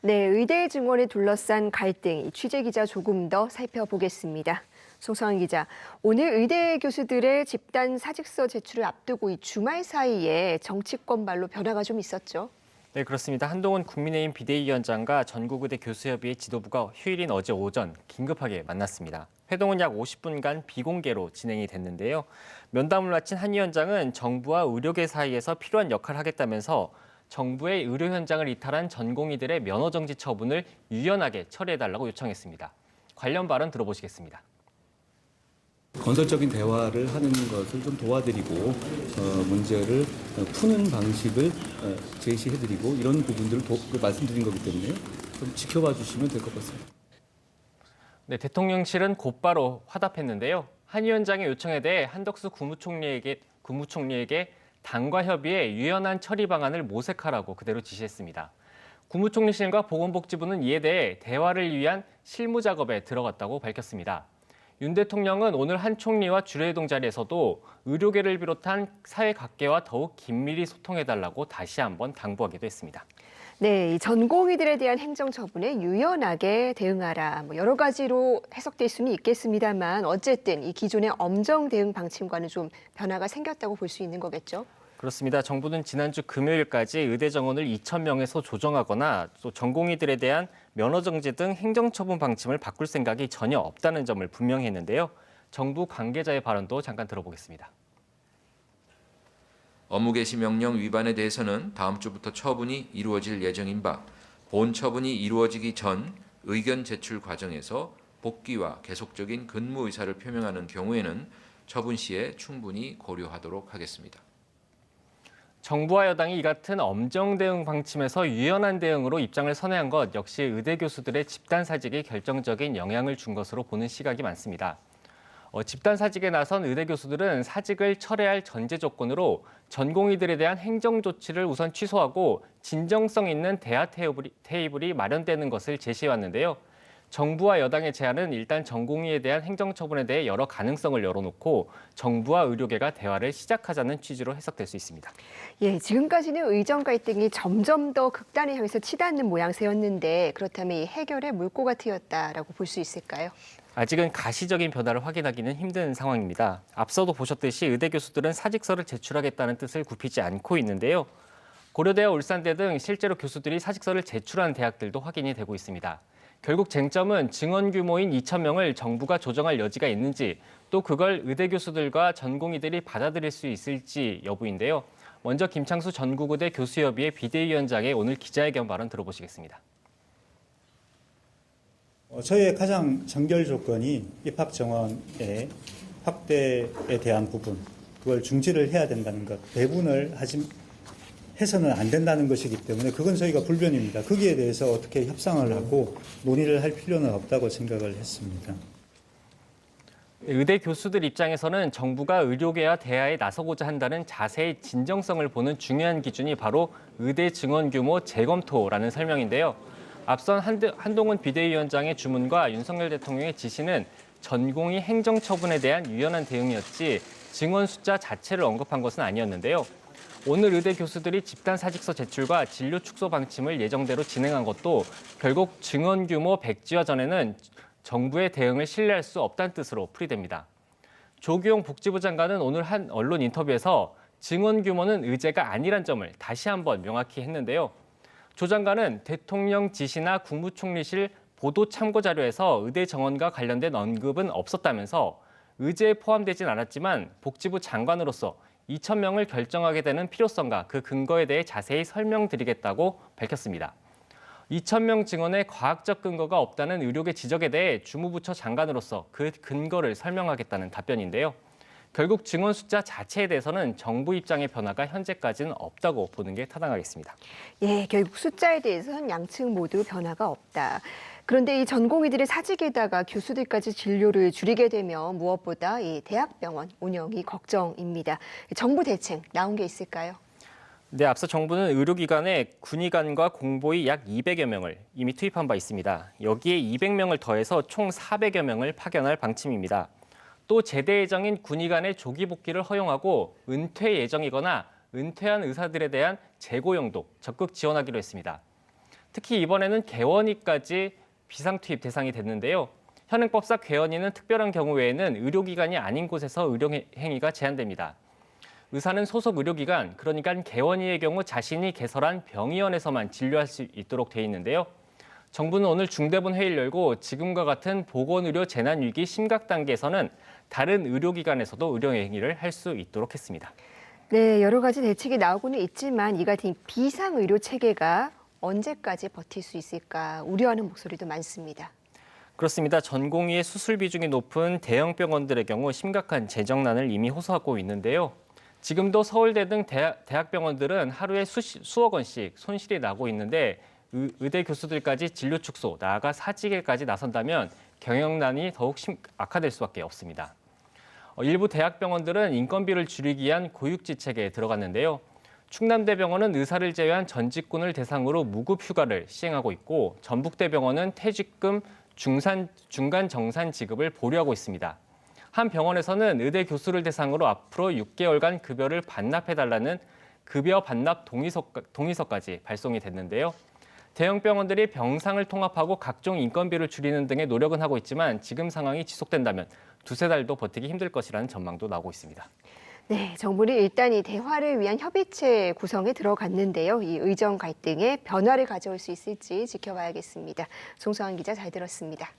네, 의대 증원에 둘러싼 갈등, 취재 기자 조금 더 살펴보겠습니다. 송성환 기자, 오늘 의대 교수들의 집단 사직서 제출을 앞두고 이 주말 사이에 정치권발로 변화가 좀 있었죠. 네, 그렇습니다. 한동훈 국민의힘 비대위원장과 전국의대 교수협의회 지도부가 휴일인 어제 오전 긴급하게 만났습니다. 회동은 약 50분간 비공개로 진행이 됐는데요. 면담을 마친 한 위원장은 정부와 의료계 사이에서 필요한 역할을 하겠다면서 정부의 의료 현장을 이탈한 전공의들의 면허 정지 처분을 유연하게 처리해달라고 요청했습니다. 관련 발언 들어보시겠습니다. 건설적인 대화를 하는 것을 좀 도와드리고 문제를 푸는 방식을 제시해드리고 이런 부분들을 말씀드린 거기 때문에 좀 지켜봐 주시면 될 것 같습니다. 네, 대통령실은 곧바로 화답했는데요. 한 위원장의 요청에 대해 한덕수 국무총리에게 당과 협의해 유연한 처리 방안을 모색하라고 그대로 지시했습니다. 국무총리실과 보건복지부는 이에 대해 대화를 위한 실무 작업에 들어갔다고 밝혔습니다. 윤 대통령은 오늘 한 총리와 주례회동 자리에서도 의료계를 비롯한 사회 각계와 더욱 긴밀히 소통해달라고 다시 한번 당부하기도 했습니다. 네, 이 전공의들에 대한 행정처분에 유연하게 대응하라. 여러 가지로 해석될 수는 있겠습니다만 어쨌든 이 기존의 엄정 대응 방침과는 좀 변화가 생겼다고 볼 수 있는 거겠죠. 그렇습니다. 정부는 지난주 금요일까지 의대 정원을 2,000명에서 조정하거나 또 전공의들에 대한 면허 정지 등 행정처분 방침을 바꿀 생각이 전혀 없다는 점을 분명히 했는데요. 정부 관계자의 발언도 잠깐 들어보겠습니다. 업무 개시 명령 위반에 대해서는 다음 주부터 처분이 이루어질 예정인 바 본 처분이 이루어지기 전 의견 제출 과정에서 복귀와 계속적인 근무 의사를 표명하는 경우에는 처분 시에 충분히 고려하도록 하겠습니다. 정부와 여당이 이 같은 엄정 대응 방침에서 유연한 대응으로 입장을 선회한 것 역시 의대 교수들의 집단 사직에 결정적인 영향을 준 것으로 보는 시각이 많습니다. 집단 사직에 나선 의대 교수들은 사직을 철회할 전제 조건으로 전공의들에 대한 행정 조치를 우선 취소하고 진정성 있는 대화 테이블이 마련되는 것을 제시해왔는데요. 정부와 여당의 제안은 일단 전공의에 대한 행정처분에 대해 여러 가능성을 열어놓고 정부와 의료계가 대화를 시작하자는 취지로 해석될 수 있습니다. 예, 지금까지는 의정 갈등이 점점 더 극단을 향해서 치닫는 모양새였는데 그렇다면 이 해결의 물꼬가 트였다라고 볼 수 있을까요? 아직은 가시적인 변화를 확인하기는 힘든 상황입니다. 앞서도 보셨듯이 의대 교수들은 사직서를 제출하겠다는 뜻을 굽히지 않고 있는데요. 고려대와 울산대 등 실제로 교수들이 사직서를 제출한 대학들도 확인이 되고 있습니다. 결국 쟁점은 증원 규모인 2,000명을 정부가 조정할 여지가 있는지 또 그걸 의대 교수들과 전공의들이 받아들일 수 있을지 여부인데요. 먼저 김창수 전국의대 교수협의회 비대위원장의 오늘 기자회견 발언 들어보시겠습니다. 저희의 가장 정결 조건이 입학 정원의 확대에 대한 부분, 그걸 중지를 해야 된다는 것, 배분을 해서는 안 된다는 것이기 때문에 그건 저희가 불변입니다. 거기에 대해서 어떻게 협상을 하고 논의를 할 필요는 없다고 생각을 했습니다. 의대 교수들 입장에서는 정부가 의료계와 대화에 나서고자 한다는 자세의 진정성을 보는 중요한 기준이 바로 의대 증원 규모 재검토라는 설명인데요. 앞선 한동훈 비대위원장의 주문과 윤석열 대통령의 지시는 전공의 행정처분에 대한 유연한 대응이었지 증원 숫자 자체를 언급한 것은 아니었는데요. 오늘 의대 교수들이 집단 사직서 제출과 진료 축소 방침을 예정대로 진행한 것도 결국 증원 규모 백지화 전에는 정부의 대응을 신뢰할 수 없다는 뜻으로 풀이됩니다. 조규용 복지부 장관은 오늘 한 언론 인터뷰에서 증원 규모는 의제가 아니란 점을 다시 한번 명확히 했는데요. 조 장관은 대통령 지시나 국무총리실 보도 참고 자료에서 의대 정원과 관련된 언급은 없었다면서 의제에 포함되진 않았지만 복지부 장관으로서 2,000명을 결정하게 되는 필요성과 그 근거에 대해 자세히 설명드리겠다고 밝혔습니다. 2,000명 증원에 과학적 근거가 없다는 의료계 지적에 대해 주무부처 장관으로서 그 근거를 설명하겠다는 답변인데요. 결국 증원 숫자 자체에 대해서는 정부 입장의 변화가 현재까지는 없다고 보는 게 타당하겠습니다. 예, 결국 숫자에 대해서는 양측 모두 변화가 없다. 그런데 이 전공의들의 사직에다가 교수들까지 진료를 줄이게 되면 무엇보다 이 대학병원 운영이 걱정입니다. 정부 대책 나온 게 있을까요? 네, 앞서 정부는 의료기관에 군의관과 공보의 약 200여 명을 이미 투입한 바 있습니다. 여기에 200명을 더해서 총 400여 명을 파견할 방침입니다. 또 제대 예정인 군의관의 조기 복귀를 허용하고 은퇴 예정이거나 은퇴한 의사들에 대한 재고용도 적극 지원하기로 했습니다. 특히 이번에는 개원이까지 비상투입 대상이 됐는데요. 현행법상 개원이는 특별한 경우 외에는 의료기관이 아닌 곳에서 의료행위가 제한됩니다. 의사는 소속 의료기관, 그러니까 개원이의 경우 자신이 개설한 병의원에서만 진료할 수 있도록 돼 있는데요. 정부는 오늘 중대본 회의를 열고 지금과 같은 보건의료 재난위기 심각 단계에서는 다른 의료기관에서도 의료행위를 할 수 있도록 했습니다. 네, 여러 가지 대책이 나오고는 있지만 이 같은 비상의료 체계가 언제까지 버틸 수 있을까 우려하는 목소리도 많습니다. 그렇습니다. 전공의의 수술 비중이 높은 대형 병원들의 경우 심각한 재정난을 이미 호소하고 있는데요. 지금도 서울대 등 대학병원들은 하루에 수억 원씩 손실이 나고 있는데 의대 교수들까지 진료 축소, 나아가 사직에까지 나선다면 경영난이 더욱 악화될 수밖에 없습니다. 일부 대학병원들은 인건비를 줄이기 위한 고육지책에 들어갔는데요. 충남대병원은 의사를 제외한 전직군을 대상으로 무급 휴가를 시행하고 있고 전북대병원은 퇴직금 중간 정산 지급을 보류하고 있습니다. 한 병원에서는 의대 교수를 대상으로 앞으로 6개월간 급여를 반납해달라는 급여 반납 동의서까지 발송이 됐는데요. 대형 병원들이 병상을 통합하고 각종 인건비를 줄이는 등의 노력은 하고 있지만 지금 상황이 지속된다면 두세 달도 버티기 힘들 것이라는 전망도 나오고 있습니다. 네, 정부는 일단 이 대화를 위한 협의체 구성에 들어갔는데요. 이 의정 갈등에 변화를 가져올 수 있을지 지켜봐야겠습니다. 송수환 기자 잘 들었습니다.